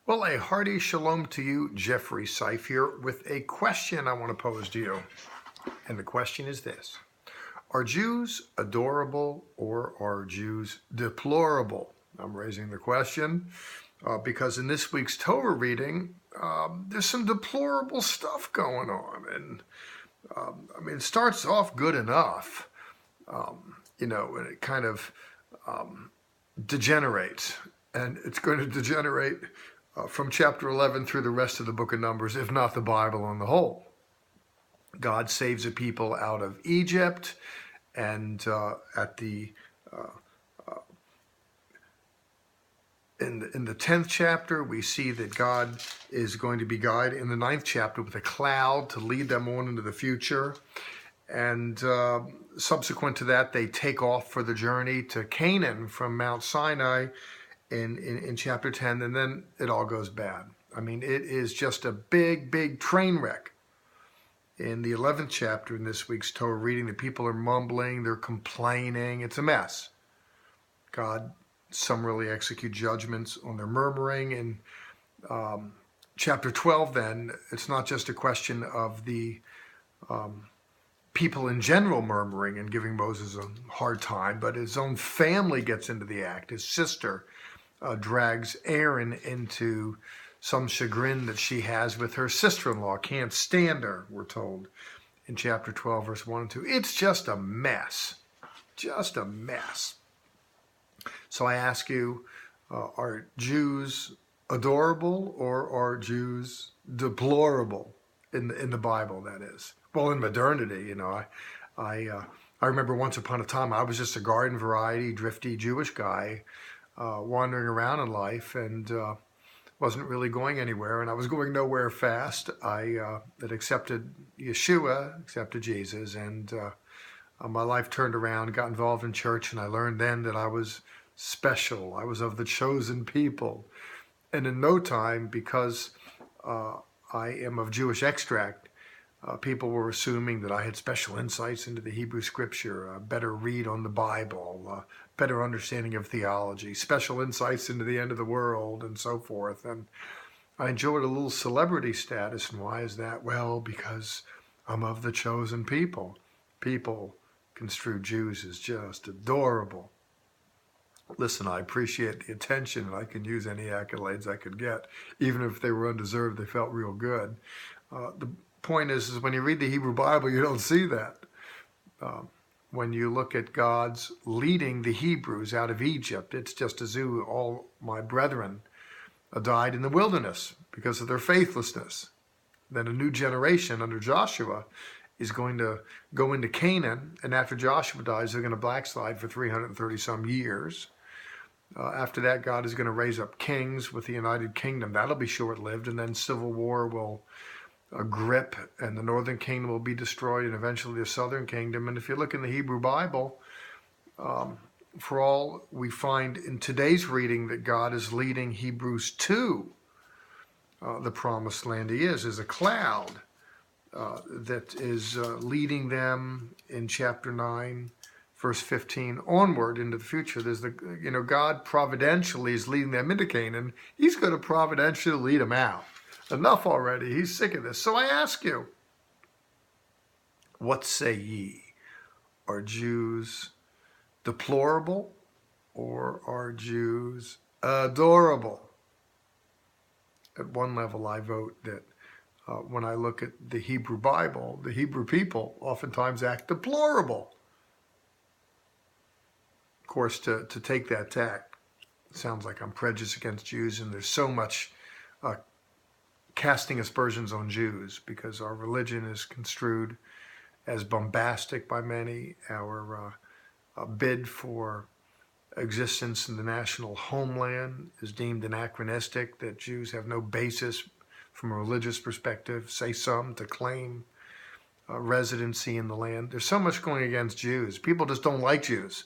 Well, a hearty shalom to you, Jeffrey Seif here, with a question I want to pose to you. And the question is this: are Jews adorable or are Jews deplorable? I'm raising the question because in this week's Torah reading, there's some deplorable stuff going on. And it starts off good enough, and it kind of degenerates. And it's going to degenerate from chapter 11 through the rest of the book of Numbers, if not the Bible on the whole. God saves a people out of Egypt, and in the 10th chapter, we see that God is going to be guided in the 9th chapter with a cloud to lead them on into the future. And subsequent to that, they take off for the journey to Canaan from Mount Sinai in chapter 10, and then it all goes bad. It is just a big train wreck. In the 11th chapter in this week's Torah reading, the people are mumbling, they're complaining, it's a mess. God summarily execute judgments on their murmuring. In chapter 12, then, it's not just a question of the people in general murmuring and giving Moses a hard time, but his own family gets into the act. His sister drags Aaron into some chagrin that she has with her sister-in-law. Can't stand her, we're told in chapter 12, verse 1 and 2. It's just a mess. Just a mess. So I ask you, are Jews adorable or are Jews deplorable in the Bible, that is? Well, in modernity, I remember once upon a time I was just a garden variety, drifty Jewish guy wandering around in life and wasn't really going anywhere, and I was going nowhere fast. I had accepted Yeshua, accepted Jesus, and my life turned around, got involved in church, and I learned then that I was special. I was of the chosen people. And in no time, because I am of Jewish extract, people were assuming that I had special insights into the Hebrew Scripture, a better read on the Bible, better understanding of theology, special insights into the end of the world, and so forth. And I enjoyed a little celebrity status. And why is that? Well, because I'm of the chosen people. People construe Jews as just adorable. Listen, I appreciate the attention, and I can use any accolades I could get. Even if they were undeserved, they felt real good. The point is when you read the Hebrew Bible, you don't see that. When you look at God's leading the Hebrews out of Egypt, it's just as though all my brethren died in the wilderness because of their faithlessness. Then a new generation under Joshua is going to go into Canaan, and after Joshua dies, they're going to backslide for 330 some years. After that, God is going to raise up kings with the United Kingdom. That'll be short-lived, and then civil war will grip, and the northern kingdom will be destroyed, and eventually the southern kingdom. And if you look in the Hebrew Bible, for all we find in today's reading that God is leading Hebrews to the promised land, he is a cloud that is leading them in chapter 9, verse 15 onward into the future. There's God providentially is leading them into Canaan. He's going to providentially lead them out. Enough already. He's sick of this. So I ask you, what say ye? Are Jews deplorable or are Jews adorable? At one level, I vote that when I look at the Hebrew Bible, the Hebrew people oftentimes act deplorable. Of course, to take that tack, it sounds like I'm prejudiced against Jews, and there's so much casting aspersions on Jews because our religion is construed as bombastic by many. Our bid for existence in the national homeland is deemed anachronistic, that Jews have no basis from a religious perspective, say some, to claim residency in the land. There's so much going against Jews. People just don't like Jews.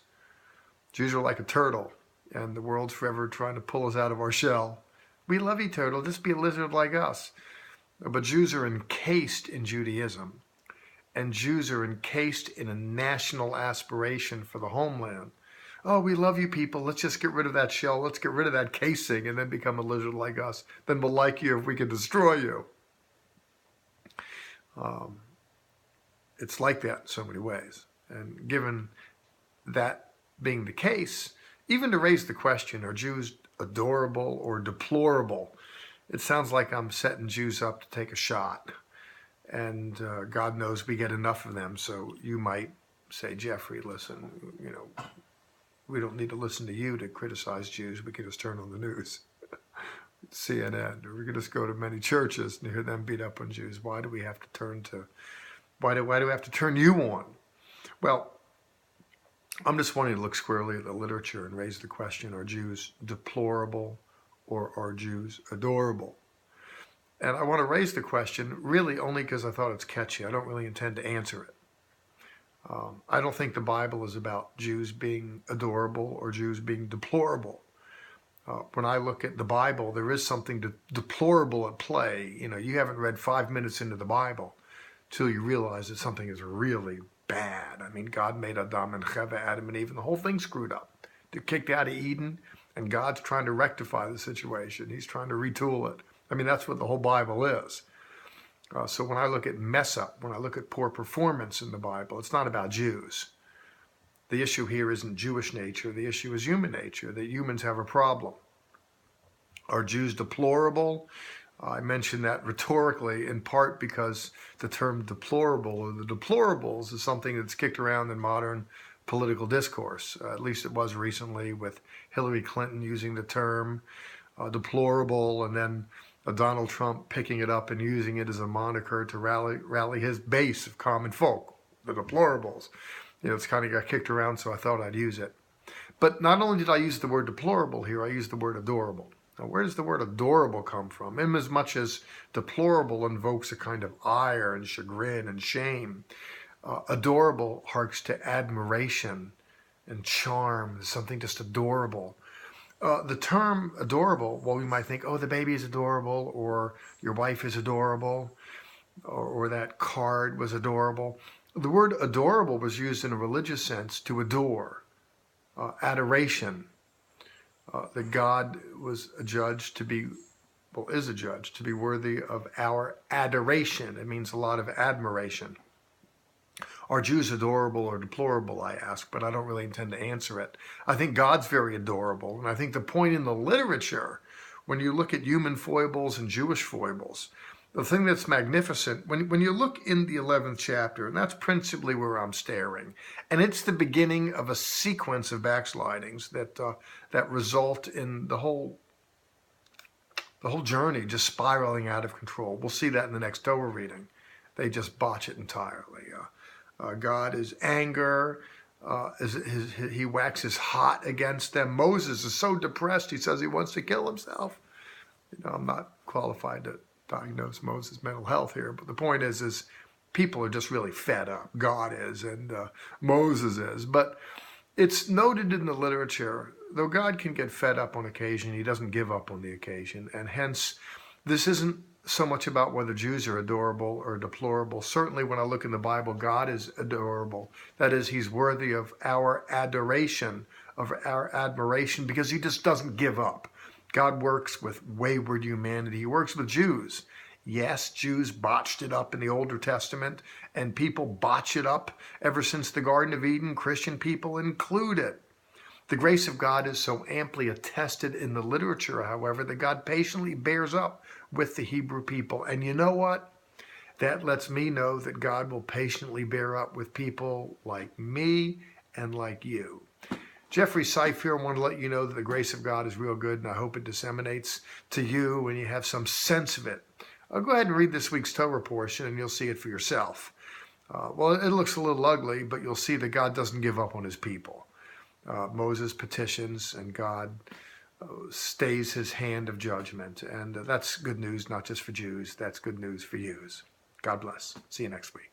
Jews are like a turtle, and the world's forever trying to pull us out of our shell. We love you, turtle. Just be a lizard like us. But Jews are encased in Judaism, and Jews are encased in a national aspiration for the homeland. Oh, we love you people. Let's just get rid of that shell. Let's get rid of that casing and then become a lizard like us. Then we'll like you if we can destroy you. It's like that in so many ways. And given that being the case, even to raise the question, are Jews adorable or deplorable? It sounds like I'm setting Jews up to take a shot. And God knows we get enough of them. So you might say, Jeffrey, listen, we don't need to listen to you to criticize Jews. We can just turn on the news, CNN, or we can just go to many churches and hear them beat up on Jews. Why do we have to turn you on? Well, I'm just wanting to look squarely at the literature and raise the question, are Jews deplorable or are Jews adorable? And I want to raise the question really only because I thought it's catchy. I don't really intend to answer it. I don't think the Bible is about Jews being adorable or Jews being deplorable. When I look at the Bible, there is something deplorable at play. You haven't read 5 minutes into the Bible till you realize that something is really bad. I mean, God made Adam and Chava, Adam and Eve, and the whole thing's screwed up. They're kicked out of Eden, and God's trying to rectify the situation. He's trying to retool it. I mean, that's what the whole Bible is. So when I look at mess up, when I look at poor performance in the Bible, it's not about Jews. The issue here isn't Jewish nature. The issue is human nature, that humans have a problem. Are Jews deplorable? I mention that rhetorically, in part because the term deplorable or the deplorables is something that's kicked around in modern political discourse. At least it was recently with Hillary Clinton using the term deplorable, and then Donald Trump picking it up and using it as a moniker to rally his base of common folk, the deplorables. It's kind of got kicked around, so I thought I'd use it. But not only did I use the word deplorable here, I used the word adorable. Now, where does the word adorable come from? In as much as deplorable invokes a kind of ire and chagrin and shame, adorable harks to admiration and charm, something just adorable. The term adorable, well, we might think, oh, the baby is adorable, or your wife is adorable, or that card was adorable. The word adorable was used in a religious sense to adore, adoration, that God was a judge to be, is a judge to be worthy of our adoration. It means a lot of admiration. Are Jews adorable or deplorable, I ask, but I don't really intend to answer it. I think God's very adorable, and I think the point in the literature, when you look at human foibles and Jewish foibles, the thing that's magnificent, when you look in the 11th chapter, and that's principally where I'm staring, and it's the beginning of a sequence of backslidings that result in the whole journey just spiraling out of control. We'll see that in the next Torah reading. They just botch it entirely. God is anger. He waxes hot against them. Moses is so depressed, he says he wants to kill himself. I'm not qualified to diagnose Moses' mental health here, but the point is people are just really fed up. God is, and Moses is. But it's noted in the literature, though God can get fed up on occasion, he doesn't give up on the occasion, and hence this isn't so much about whether Jews are adorable or deplorable. Certainly when I look in the Bible, God is adorable. That is, he's worthy of our adoration, of our admiration, because he just doesn't give up. God works with wayward humanity. He works with Jews. Yes, Jews botched it up in the Older Testament, and people botch it up ever since the Garden of Eden, Christian people included. The grace of God is so amply attested in the literature, however, that God patiently bears up with the Hebrew people. And you know what? That lets me know that God will patiently bear up with people like me and like you. Jeffrey Seif here. I want to let you know that the grace of God is real good, and I hope it disseminates to you and you have some sense of it. Go ahead and read this week's Torah portion, and you'll see it for yourself. Well, it looks a little ugly, but you'll see that God doesn't give up on his people. Moses petitions, and God stays his hand of judgment. And that's good news, not just for Jews. That's good news for yous. God bless. See you next week.